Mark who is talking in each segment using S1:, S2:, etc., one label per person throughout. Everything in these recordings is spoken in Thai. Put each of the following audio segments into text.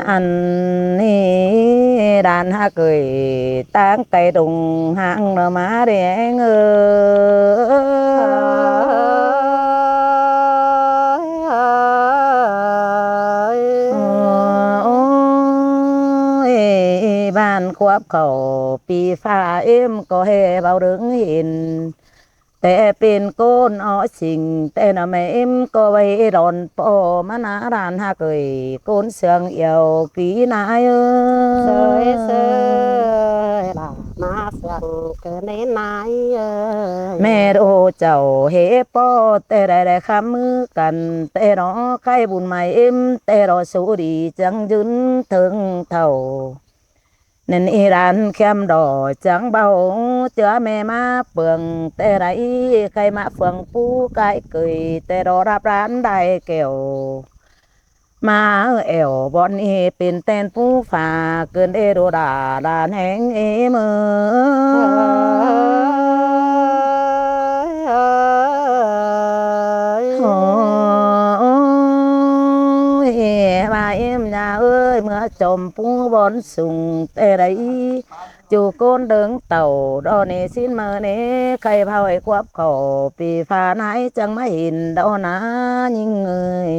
S1: anh đàn ha cười tán cây đùng hạng nở má để ban khoáp khẩu pi pha em có hề bao đứng hìnhแต่เป็นก้นอ้อสิงแต่น่ะแม่เอ็มก็ไว้รอนปอมานาดานฮักเอ้ยก้นเสียงเอียวกีนายเอ้
S2: เสยเส
S1: ย
S2: ยล่ะมาเสียงเกินในนาย
S1: แม่โอเจ้าเฮปอแต่ได้คำมือกันแต่รอใครบุญใหม่เอ็มแต่รอสู้ดีจังยืนถึงเท่า nên Iran kem đỏ trắng bao chữa mẹ má phường tê rấy cây má phường phú cái cười tê đỏ rạp rán đại kẹo má ẻo bọn y pin tên phú phà cơn đê đồ đà đàn hẹn em bà em nhà ơi mưa chồm phú bón sùng tê đấy chú con đứng tàu đó nè xin mơ nè cây phao ấy quắp khổ vì pha nãy chẳng mấy hình đâu ná những người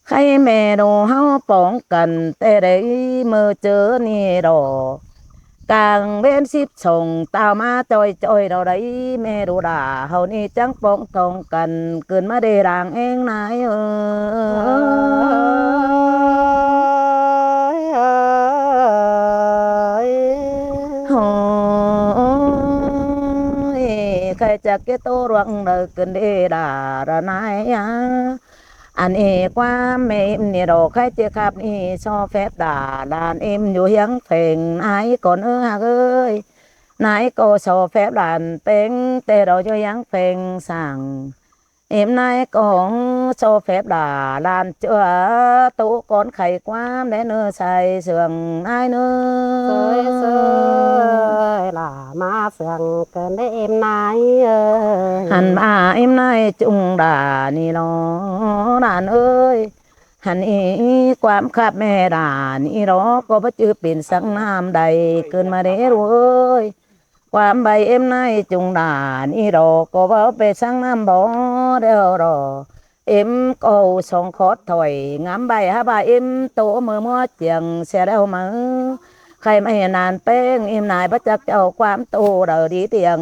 S1: khay mẹ đồ hao bóng cần tê đấy mơ chớ nè đỏ càng bên ship chồng tao má trôi trôi đâu đấy mẹ đồ đà hầu ni chẳng bóng thông cần cơn má đề đàng em nãy khai chắc cái tô ruộng đời cơn đề đà ra nãy anh ấy qua mẹ em nè đồ khai chia khắp đi cho phép đàn emอยู่ยังเพลงนายก่อนเอ้ยนายก็cho phép đànเป็นแต่เราอยู่ยังเพลงสั่งem nay còn cho phép đàn chưa tụ con khẩy quá để nữa xài sườn ai
S2: sơi
S1: nữa
S2: sơi là ma sườn cơn đấy em nái
S1: hẳn bà em nay chung đà ni lo đàn ơi hẳn ýความขับแม่ด่านี่รอก็บ่จือเป็นสังน้ำใดเกินมาเด้รู้เอ้ยความใบเอ็มในจุงด่านี่รอก็บ่ไปสังน้ำบ่เด้อรอเอ็มก็ส่งขอดถอยงามใบฮะบ่าเอ็มโตมือมัวเจียงเสียแล้วมือใครไม่นานเป้งเอ็มนายบ่จักเจ้าความโตเด้อดีเตียง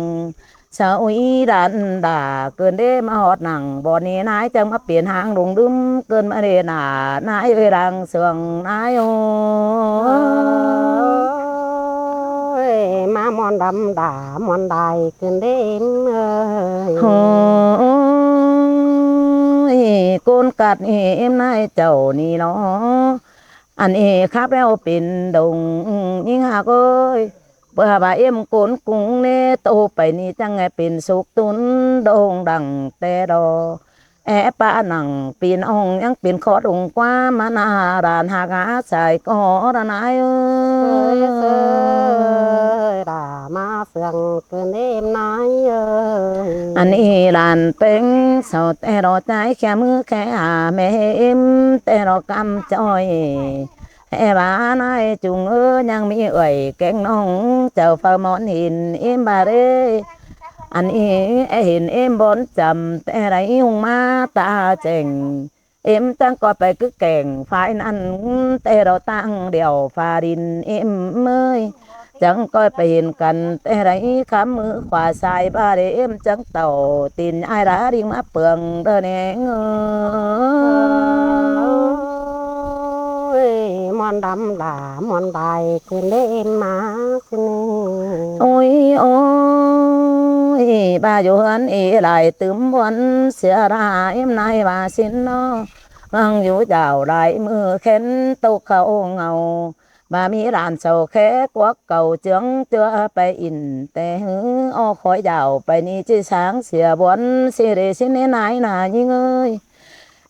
S1: สาวอีดันด่าเกินเด้มาหอดหนังบ่อนี้นายจังมาเปลี่ยนหางลงดึมเกินมาเดหนานายเวรังเสืองนายโอ
S2: มามอนดำด่ามอนได้เกินเด้ม
S1: โอ้ยโกนกัดเอ็มนายเจ้านี่เนาะอันนี้ครับแล้วเป็นดงยิ่งหากเอ้ยเพื่อบ่าเอ็มโกนกุ้งเนโตไปนี่จังไงเป็นสุกตุนโด่งดังแต่ดอแอป้าหนังปีนอ่องยังเป็นขอดงกว่ามานาดานหากาใส่ก็ระนายเอ้ย
S2: เสยด่ามาเสื่องเกินเด้มนาย
S1: อันนี้ลานเป็นเสาแต่รอใจแค่มือแค่หาแม่เอ็มแต่รอกำจอยแห่บ้านายจุงยังมีเอ่ยแกงน้องเจ้าฟ้ามอนหินเอ็มบาเรอันนี้เห็นเอ็มบนจำแต่ไรหงมาตาเจ๋งเอ็มตั้งก็ไปcứแก่งฝ่ายนั้นแต่เราตั้งเดียวฝ่าดินเอ็มเมย chẳng coi bền cần tê đấy khám mưa khóa sai ba đêm chẳng tàu tin ai đã đi má phường đơ nè
S2: mòn đầm là mòn đài quên đêm má
S1: ôi ôi bà vô hân ý lại tướm vẫn xưa ra em nay bà xin nó vang vô chào đại mưa khen tâu khẩu ngầu bà mi đàn sầu khé quất cầu chướng chưa bay in tè hứ o khói dạo bay ni chứ sáng xìa bốn xìa để xin đến nãy là như ơi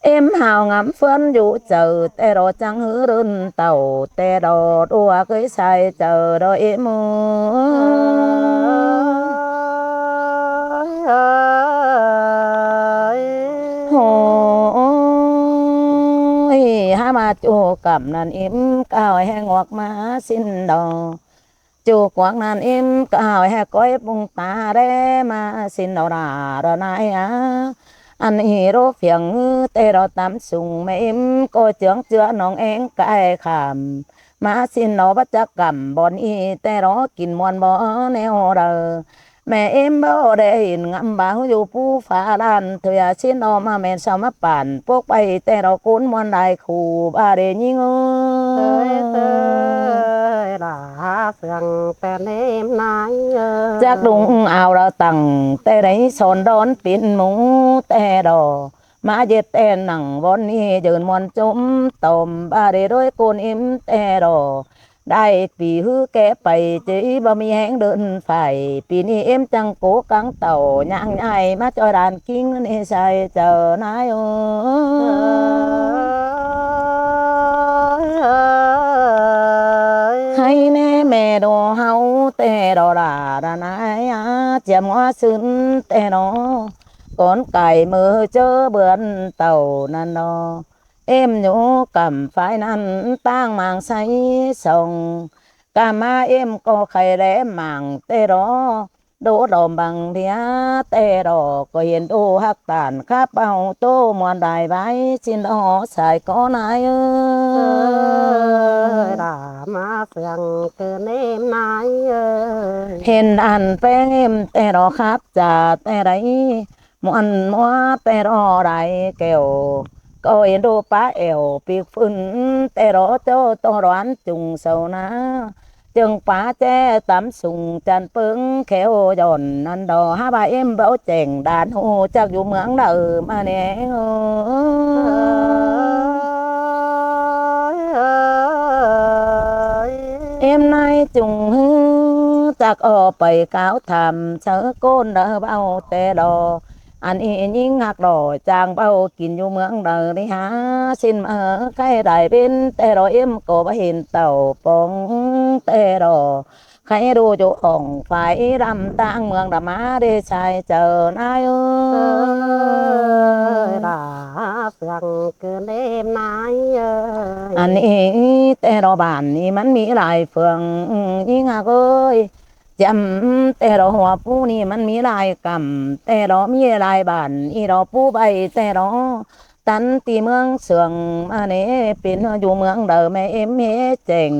S1: em hào ngắm phấn vũ chờ tè đò trắng hứ đơn tàu tè đò đua cưới sai chờ đò em ơi ha mà จูกำนันอิ่มก้าวให้งอกมาสิ้นดอกจูกวางนันอิ่มก้าวให้ก้อยปุงตาเรมาสิ้นดอกรานายอันฮีโร่เฟียงแต่เราตำสุงไม่อิ่มก็เจืองเจือน้องเองกายขำมาสิ้นดอกบัจกรรมบอนอีแต่เรากินมวนบ่แนวเรอแม่เอ็มบ่ได้เห็นงำบ่าวอยู่ผู้ฟ้าลานเธอชิ้นออกมาแม่นสาวมาป่านพวกไปแต่เราคุ้นมวนได้คู่บาเรยิง
S2: เอ้ยเอ้ยลาเสียงแต่เนมนาย
S1: จากดุงเอาเราตั้งแต่ไรสอนดอนปิ่นหมูแต่ดอมาเย็ดแต่หนังวันนี้เดินมวนจมตอมบาเรด้วยโกนอิ่มแต่ดอได้ปีฮื้อแกไปจีบ่มีแหงเดินไฟปีนี้เอ็มจังโกกังเต่าย่างใหญ่มาจอยดานกิ้งนี่ใส่เจอนายให้แน่แม่ดอเฮาแต่ดอดานายเจียมว่าซึนแต่นอก่อนไก่มือเจอเบือนเต่านั่นนอเอ็มอยู่กับไฟนั้นตั้งมังใสส่งกามาเอ็มก็ใครแลมังแต่รอดูดอมบังเดียแต่รอก็เห็นดูฮักตานข้าเป่าโตมวนได้ไว้ชินดอใส่ก็นาย
S2: ลามาเสียงคือเนมนาย
S1: เห็นอันแป้งเอ็มแต่รอครับจ่าแต่ไรมวนมัวแต่รอไรแก้วก็เห็นดูป้าเอวปีกฟื้นแต่รอโจต้องร้อนจุงเสานะจึงป้าแจ้ตำสุงจันปึงแขวย่อนนันดอฮาบาเอ็มเบาเจ่งด่านหูจากอยู่เมืองเดิมมาเน่เอ็มนายจุงฮือจากออกไปก้าวทำเชอโกนเดอเบาแต่ดออันนี้ยิ่งหักดอจางเบากินอยู่เมืองเดิมนี่ฮะสิ้นใครได้เป็นแต่รอเอ็มก็บ่เห็นเต่าปองแต่รอใครดูจุอ่องฝ่ายรำตั้งเมืองดมาได้ชายเจอนาย
S2: ลาเสียงคือเนมนาย
S1: อันนี้แต่รอบ้านนี่มันมีหลายเฟืองยิ่งหักเอ้ยจำแต่เราหัวผู้นี่มันมีลายกำแต่เรามีลายบานอีเราผู้ใบแต่เราตันตีเมืองเสืองมาเนเป็นอยู่เมืองเดิมแม่เอ็มเฮเจ๋ง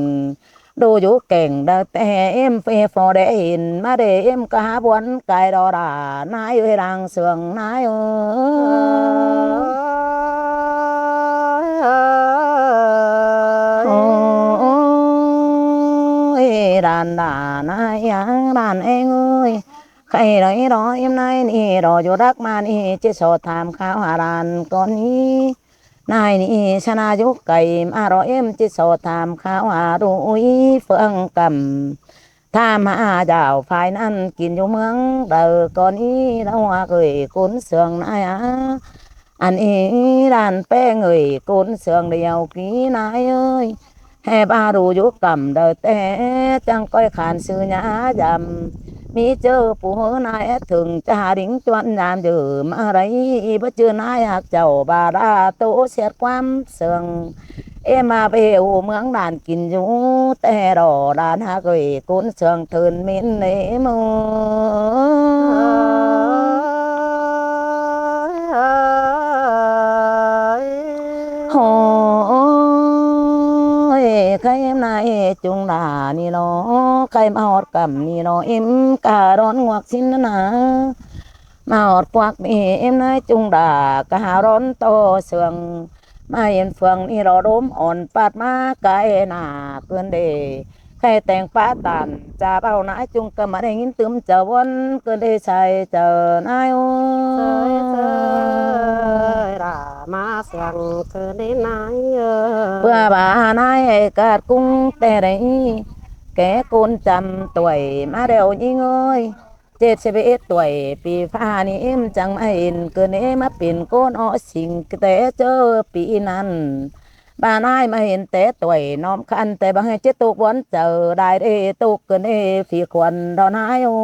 S1: ดูอยู่เก่งเดแต่เอ็มเฟฟอได้เห็นมาเดเอ็มกะบวนกายดอดานายเวรังเสืองนายđàn đàn ai đàn em ơi khay đấy đó em nay nì đó vô đắc mà nì chế sổ tham khảo hà đàn con ní nay nì sana giúp cày mà đó em chế sổ tham khảo hà đuôi phương cầm tham hà dạo phải năn kín vô mướn đời con ní đâu hoa cười cuốn sườn nay anh ý đàn pe người cuốn sườn đèo ký nay ơiให้บาดูยุกำเดอแต่จังก้อยขานซื้อหยายำมีเจอผู้นายถึงจะหาดิ่งจวนยามเดิมอะไรบ่เจอนายหักเจ้าบาดาโตเสียดความเสื่องเอมาไปหูเมืองด่านกินอยู่แต่รอด่านหักเลยกุนเสื่องเทินมินในมือใครนายจุงดานี่เนาะใครมาหอดกำนี่เนาะเอ็มการ้อนงวกสินนะมาหอดกวักนี่เอ็มนายจุงดากะหาร้อนโตเสืองมาเห็นเฟืองนี่เราดมอ่อนปาดมาไกลหน้าเกินเดใครแต่งป้าตันจะเบานายจุงก็มาได้ยินตึมเจาวนเกินเดใส่เจอนายโอ้
S2: ลามาเสียงคือเนมนาย
S1: เพื่อบานายกาดกุ้งแต่ไหนแกโกนจำตัวมาเร็วยิ่งเอ้ย71ตัวปีฟ้านี่เอ็มจังไม่เห็นเกินเอ็มมาเป็นโกนอ้อสิ่งแต่เจอปีนั้นบ้านายมาเห็นแต่ตัวน้อมคันแต่บางให้เจตุกวันเจอได้เอตุกเกินเอฝีควันดอนายโอ้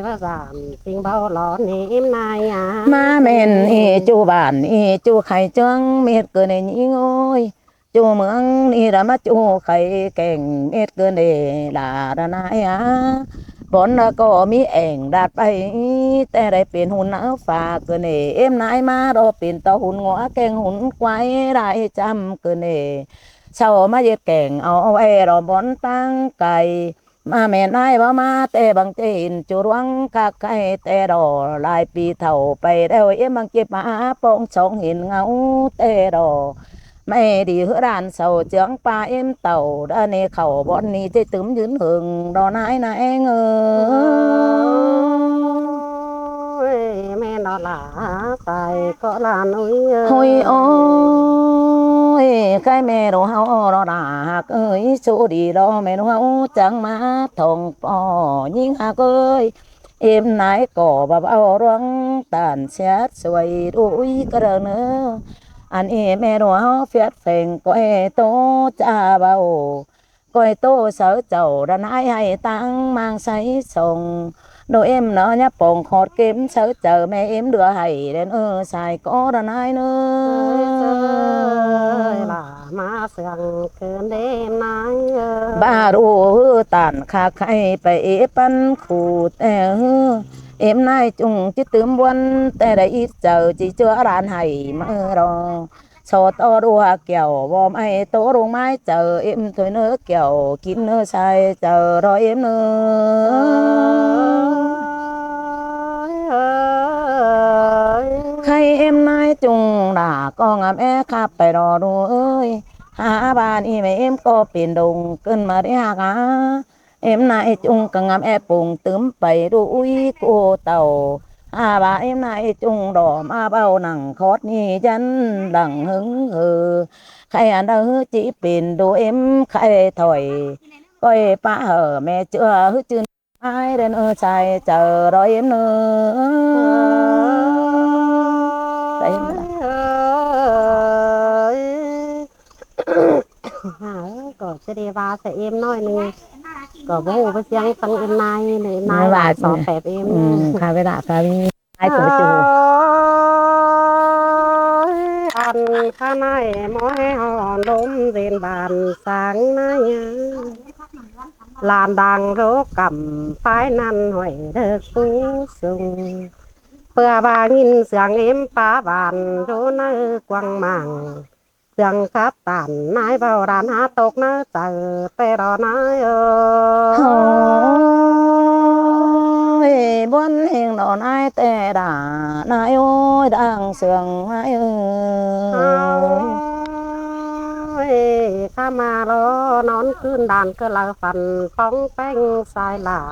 S2: มา giảm tình bao lo niệm này à
S1: ma men chu bản chuไข่เจังเม็ดเกินในนี้โง่ยchuเมืองนี่ละมาchuไข่แก่งเม็ดเกินในลาดนายอ่ะบอนก็มีแอ่งดาดไปแต่ได้เป็นหุ่นน้าฝากเกินในเอ็มนายมาเราเป็นต่อหุ่นงัวแกงหุ่นควายได้จำเกินในเช้ามาเย็ดแก่งเอาไว้เราบอนตั้งไก่มาแม่นายบ่มาแต่บางเจนจุรวงคักไก่แต่รอหลายปีเท่าไปแล้วเอ็มบางเก็บมาปองสองเห็นเงาแต่รอไม่ดีเฮือดานเสาเจียงปลาเอ็มเต่าด้านในเข่าบอนนี้จะตึมยืนหึงรอนายนายเงอ
S2: mẹ nó là tài có là núi
S1: hồi ôi cái mẹ đồ hao đó đã ơi số đi đó mẹ đồ hao chẳng má thòng bò nhưng hạc ơi em nãy cỏ bà bao răng tàn xét xoay đuôi cái đờ nữa anh em mẹ đồ hao phết phèn coi tô cha bao coi tô sở chầu đã nãy hay tăng mang say sồng đồ em nó nhá bồng khọt kiếm sớ chờ mẹ em đưa hay đến xài có đàn ai nữa
S2: là má sương cơn đêm nay
S1: bà đồ tàn khá khay phải bắn khủ tè em nay chung chứ tướm buôn tè đã ít giờ chỉ chưa đàn hay mơ rồi so to đua kẹo bom ai tố rung mai chờ em thôi nữa kẹo kín nữa sai chờ rồi em nữa khay em nay chung đã có ngắm em khắpไปรอดูเอ้ยหาบ้านอีแม่เอ็มก็เป็นดงเกินมาได้หากาเอ็มนายจุงก็งามแอปุ่งตึมไปดูอุ้ยโกเต่าหาบ้านเอ็มนายจุงดอมาเบาหนังคอดนี่ยันดังหึงใครอันเดอจีเป็นดูเอ็มใครถอยก้อยป้าเหอแม่เชื่อฮึจืนไอ้เดินใจเจอรอยเอ็มเนื้
S2: có sẽ đi vào sẽ em nói nè có bố với giang tăng em nay này nay là sọ phẹp em
S1: ค่ะเวลาค่ะไอ้ตัวจู
S2: ăn khá này mỗi họ đốm rền bàn sáng nay làm đằng rố cầm phái năn hỏi được phú sung bữa bà nghìn sương em phá bàn rố nơi quăng màng sương khắp tàn nái vào đàn hát tộc nó chờ tê đò nái
S1: ơi buôn hình đò nái tê đà nái ôi đang sương nái
S2: ơiข้ามาล้อนอนขึ้นด่านก็ละฟันป้องแป้งสายหลา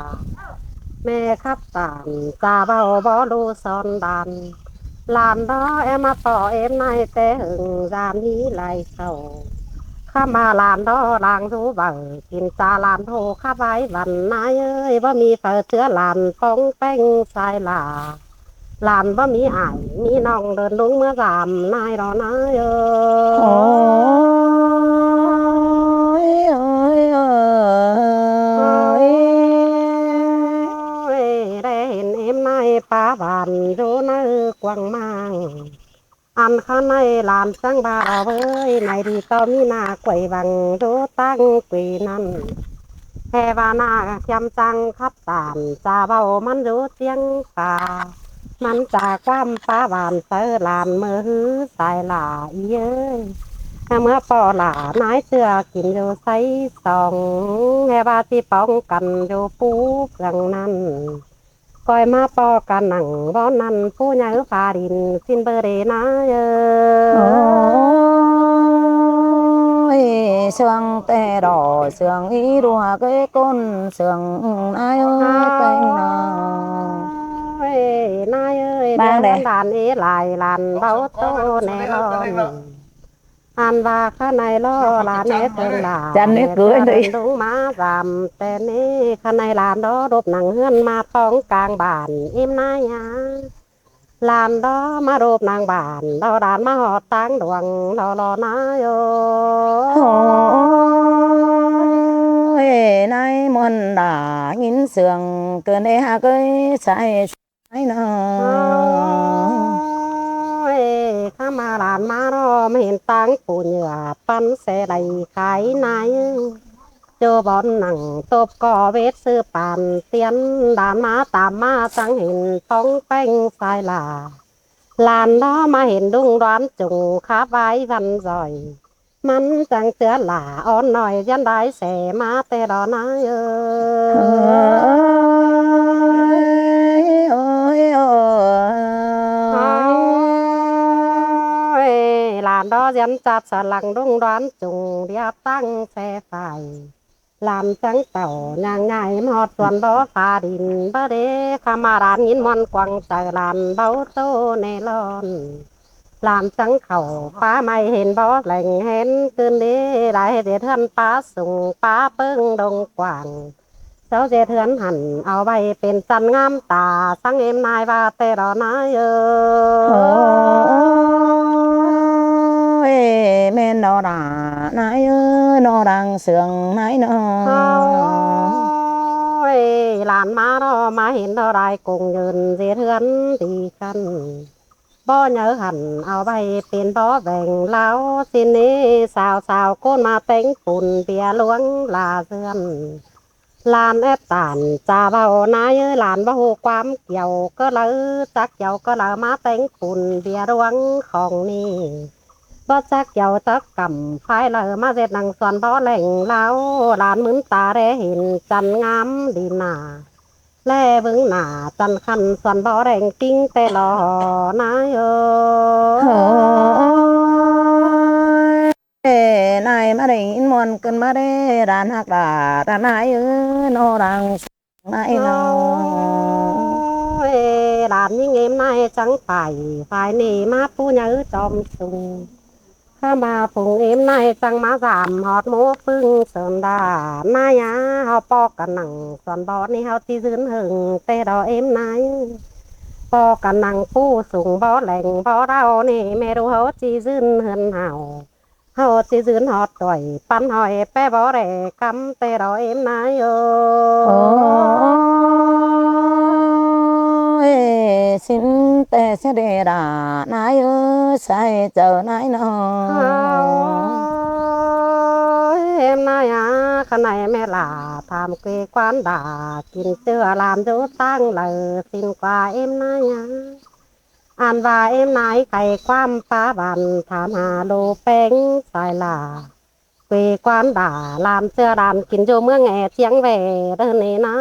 S2: แม่ขับตานจ่าเบาบ่รู้ซอนด่านลานดอเอ็มมาต่อเอ็มในแต่หึงยามนี้ไหลเข้าข้ามาลานดอลางรู้เบ่กินจาลานโทข้าไว้วันนายเอ้ยว่ามีเปิดเชื้อลานป้องแป้งสายหลาลานว่ามีอ้ายมีน้องเดินลุงเมื่อรามนายรอนายเอ้ได้เห็นเอ็มนายป้าบานรู้นายกวางมังอันข้าในลานสังบาเว้ยในดีก็มีนาไกวบังรู้ตั้งปีนั้นแค่ว่านาจำจังขับตานจ่าเบามันรู้เสียงป่ามันจากความป้าบานเสอลานเมื่อฮือสายหลาเย้ยเมื่อปอหลานายเสือกินอยู่ใส่สองแห่บาที่ป้องกันอยู่ปูเพื่องนั้นก้อยมาปอกันหนังบ่นั่นผู้ใหญ่ฟาดินสิ้นเบอร์เดนะเย้ย
S1: sương tê đỏ sương ý đùa cái con sương ai ơi bên nào
S2: nai ơi
S1: mang đây
S2: đàn ý lại làn bao tô nè lo ăn và khá này lo là nè thường là
S1: chân nè cưới đi
S2: đúng má giảm tên nè khá này làn đó đột nặng hơn mà phong càng bản im nai nha làn đó mà đột nặng bản đó đàn mà họ tăng đuồng lo lo nai ơi
S1: nay muôn đã nhìn sương cơn đê hạ cây sai sai nó
S2: ข้ามาหลานมารอไม่เห็นตังปูเหยื่อปันเสไดขายนายเจอบอลหนังตบก่อเวทซื้อปานเตียนด่านมาตามมาจังเห็นต้องแป้งสายลาหลานน้อมาเห็นดุงร้อนจุงขาไว้วันจ่อยมันจังเตือหล่าอ่อนหน่อยยันได้แสมาแต่ดอนายหลานดอยันจับสลังดุงร้อนจุงเรียบตั้งแส่ไฟลำจังเต่าย่างไงมอดส่วนบ่ฟ้าดินบ่เดขมาดานยินมอนกวังใจลานเบาโตในร้อนลำจังเข่าป้าไม่เห็นบ่แหล่งเห็นคืนนี้ได้เดือดเทือนป้าสูงป้าเปิ้งดงกว่างเจ้าเจเทือนหันเอาไว้เป็นจันงามตาสังเอ็มนายว่าแต่รอนาย
S1: แม่นอรานายนอรังเสืองนายนอ
S2: หลานมารอมาเห็นเท่าไรกงยืนเสียเทือนตีกันบ่เนื้อหันเอาไปเป็นบ่แบ่งเล้าสินี้สาวก้นมาเต็งปุ่นเปียล้วงลาเสื่อนลานแอบตานจ่าเบานายหลานบ่หูความเกี่ยวก็เลยจักเกี่ยวก็เลยมาเต็งปุ่นเปียล้วงของนี่บ่จักเกี่ยวจักกำไฟเลยมาเสร็จนังส่วนบ่แหล่งเล้าหลานมึนตาได้เห็นจันงามดีหนาแลเบิ่งหน้าจันคันส่วนบ่แรงกิ้งแต่หล่อนาย
S1: นายมาได้ยินมวนกันมาได้ร้านหักดาร้านนายนอรังนายนอ
S2: หลานยิ่งเอ็มนายจังไปฝ่ายนี่มาผู้เนื้อจอมสุงข้ามาผงเอ็มนายจังมาสามหอดโมปึ้งเสริมดานายเฮาปอกกันหนังส่วนบอดนี่เฮาที่ซื้นหึงแต่ดอเอ็มนายปอกันหนังผู้สูงบ่แหล่งบ่เรานี่ไม่รู้เฮาที่ซื้นเฮินเฮาที่ซื้นหอดต่อยปันหอยแป้บ่แหล่กำแต่ดอเอ็มนาย
S1: สินแต่เสด็จนายใส่เจ้านายนอ
S2: เอ็มนายขณะแม่ลาทำเกยกวานด่ากินเตือลามดูตั้งเลยสิ่งกว่าเอ็มนายอ่านว่าเอ็มนายไข่ความป้าบันถามหาโลเป้งสายลาเกยกวานด่าลามเสื้อดำกินโยเมื่อแง่เชียงแหวเดินนี่นะ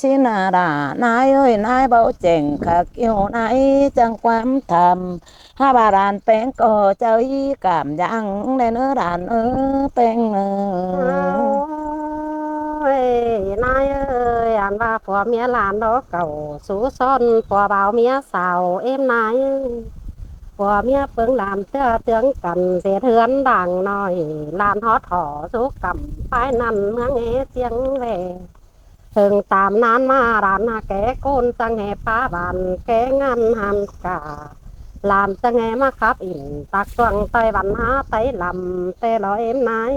S1: สินาดานายนายเบาเจ๋งขักอยู่นายจังความทำห้าบาดานแป้งก็เจ้าอีกามยังในเนื้อดานแป้ง
S2: นายอ่านว่าผัวเมียหลานดอกเก่าสู้ซ้อนผัวเบาเมียสาวเอ็มนายผัวเมียเปิงลามเตื้อเตืองกันเสียเทือนดังน้อยลานฮอถอสู้กำป้ายนั่นเมืองเอเสียงแหวถึงตามนานมาร้านแกโกนจังแห่ป้าบานแกงานหันกาลามจังแห่มาขับอินตักตวงไตบันหาไตลำแต่ลอยเอ็มนาย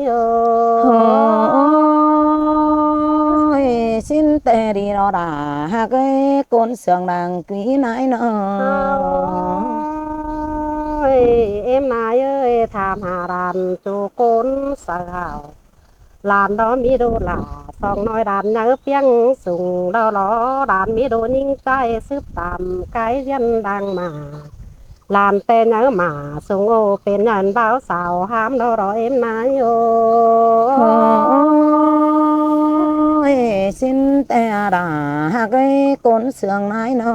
S1: สินแต่ดีนอดาหากโกนเสียงดังกีนายนอ
S2: เอ็มนายถามหาร้านจูโกนสาวลานđóมีดูหลาสองน้อยđàn nhớ piang sùng đó ló đànมีดูนิ่งใจซืบตามไกยันดังมาลานแต่nhớมาสงโอเป็นยันบ่าวสาวห้ามเรารอเอ็มนายโอ
S1: สินแต่ดาหากโกนเสียงนายนอ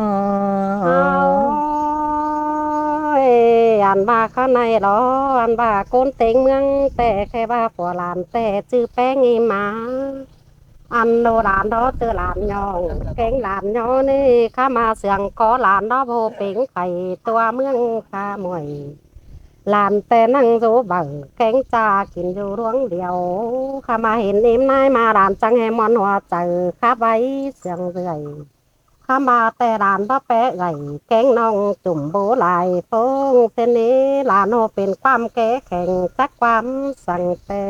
S2: อันว่าข้างในหรออันว่าโกนเต็งเมืองแต่แค่ว่าผัวหลานแต่จื้อแป้งอีมาอันโนหลานđóตือหลานยองแกงหลานยอนี่ข้ามาเสียงก็หลานđóโบเป่งไข่ตัวเมืองข้ามวยหลานแต่นั่งโจบังแกงจ่ากินอยู่ร่วงเดียวข้ามาเห็นเอ็มนายมาหลานจังแหมอนหัวใจข้าไว้เสียงเรื่อย ข ข้ามาแต่หลานพ่อแปะไก่แกงน้องจุ่มโบหลายโฟงเส้นนี้หลานโนเป็นความแก่แข็งจักความสั่งแต่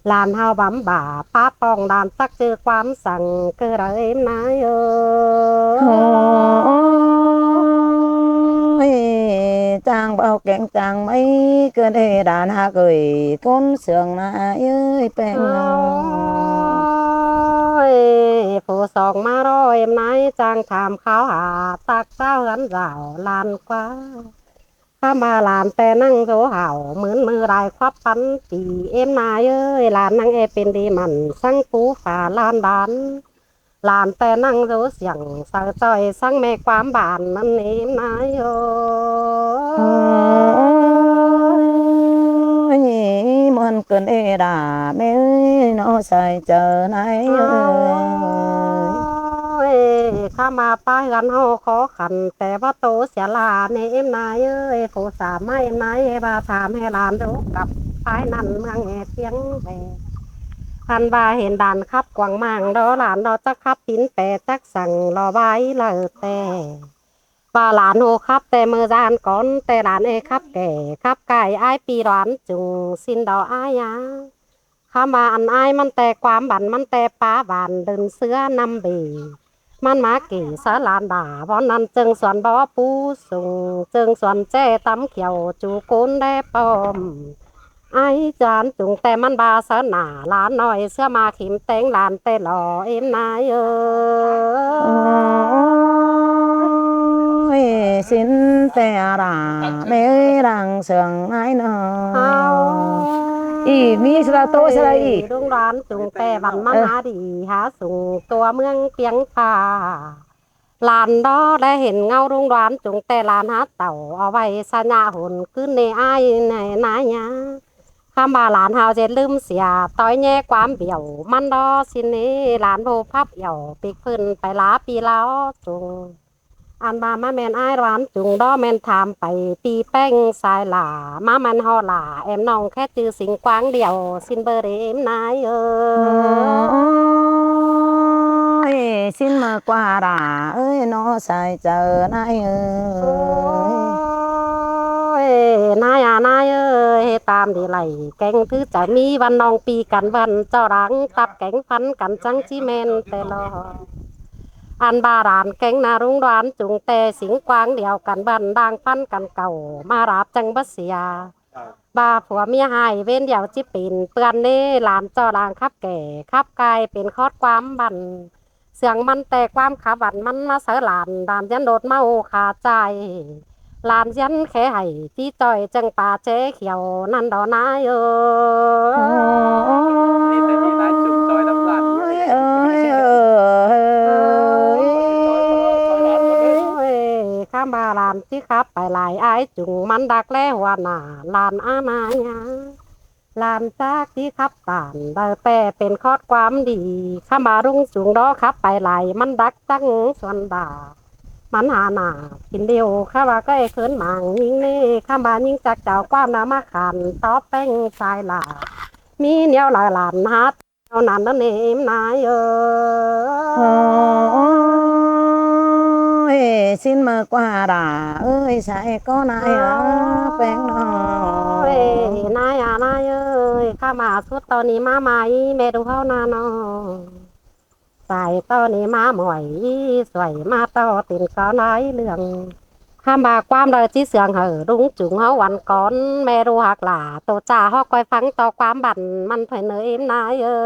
S2: หลานเฮาบำบ่าป้าปองหลานสักเจอความสั่งเกอไรนาย
S1: โอ้ยจางbao kẹn chàng mấy cơn ê đàn hạ gửi con sườn na ơi bèn
S2: ผู้สองมารอเอ็มนายจางถามเขาหาตักเจ้าหันราวลานกว่าข้ามาลานแต่นั่งโซเห่าเหมือนมือลายควับปันตีเอ็มนายเอ้ยลานนั่งเอเป็นดีมันสังปูฝ่าลานบานลานแต่นั่งโซเสียงสาวจอยสังแม่ความบานนั่นเอ็มนายโอ้
S1: มันcơn ê đà mê nó xài chờ này
S2: ข้ามาป้ายกันห้อขอขันแต่ว่าโตเสียลาเนเอ็มนายเอ้ยผู้สามไม่เอ็มนายบาถามให้หลานรู้กับป้ายนั่นเมืองแห่เสียงแหวคันบาเห็นด่านขับกวางมังรอหลานรอจักขับปินแปะจักสั่งรอไว้เลยแต่ว่าหลานโหครับแต่เมื่อจานก่อนแต่หลานเอครับแก่ครับไก่ไอปีร้านจุงสินดอกอายาข้ามาอันไอมันแต่ความบันมันแต่ป้าบานเดินเสื้อนำบีมันมากี่สาลานด่าเพราะนั้นจึงส่วนบ่อปูสูงจึงส่วนแจ้ตำเขียวจูกุนได้ปอมไอจานจุงแต่มันบาสนาหลานหน่อยเสื้อมาขิมเต็งหลานแต่หล่อเอ็มนาย
S1: xin tè đà mê đằng sườn ai nọอีมีสระโตสระอี
S2: ลุงร้านจุงแต่บันมาหาดีหาสูงตัวเมืองเปียงป่าลานดอได้เห็นเงาลุงร้านจุงแต่ลานหาเต่าเอาไว้สัญญาหุ่นขึ้นในไอ้ในนายะข้ามาหลานเฮาเจ็ดลืมเสียต้อยแย่ความเบี่ยวมันดอสินี้หลานโบพับเหี่ยวปีกพื้นไปลาปีแล้วจุงอันบามาแมนไอ้ร้านจุงดอแมนถามไปตีแป้งสายหล่ามามันฮอหล่าแอมน้องแค่จือสิงกวางเดียวสินเบอร์เอ็มนาย
S1: xin mà qua đà ơi nó xài chờ này ơi
S2: นายนายเอ้ยตามดีไหลแกงถือจะมีวันน้องปีกันวันเจ้ารังตับแกงฟันกันจังจีเมนแต่ลออันบารานแกงนารุงร้านจุงแต่สิงกวางเดียวกันบันดังฟันกันเก่ามาราบจังบัสเสียบาผัวเมียหายเว้นเดียวจิปินเปือนเน่หลานเจ้ารังคับแก่คับกายเป็นคอดความบันเสียงมันแต่ความขาบันมันมาเสือหลานดานยันโดดเมาขาใจลานยันแค่ให้ที่จอยจังป่าเจ๊เขียวนั่นดอกนาย
S3: มีแต่มีนายจุ่มจอยน้ำหลาน
S2: ข้ามาลานที่ครับไปหลายไอ้จุงมันดักแล้วว่าหนาลานอานายาลานจากที่ครับตานได้แต่เป็นคอดความดีข้ามารุ่งจุงดอครับไปหลายมันดักจังส่วนดามันหาหนากินเดียวข้าว่าก็ไอ้เขินหมางยิงเน่ข้ามายิงจากเจ้าความน้ำมาขันต้อแป้งสายหลามีเนียวหลายหลานฮัดเอานานนั่นเองนาย
S1: xin mà qua đà ơi sẽ có nàyแป้งน
S2: ายนายเอ้ยข้ามาสุดตอนนี้มาใหม่แม่ดูเขานานอใส่ตอนนี้มาหมวยสวยมาต่อติ่นก็น้อยเรื่องข้ามาความเลยที่เสียงเหอรุ้งจุงเขาวันก่อนแม่รู้หักหล่าตัวจ่าเขาคอยฟังต่อความบันมันเผยเนยนาย
S1: เอ้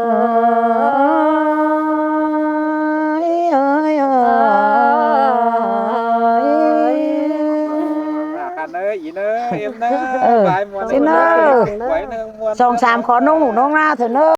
S3: กันเนยอีเนยเอ็มเนยบายมวน
S1: xin ơi
S3: ไว้เนยมวน
S1: song sàm khó nung nung ra thử nơ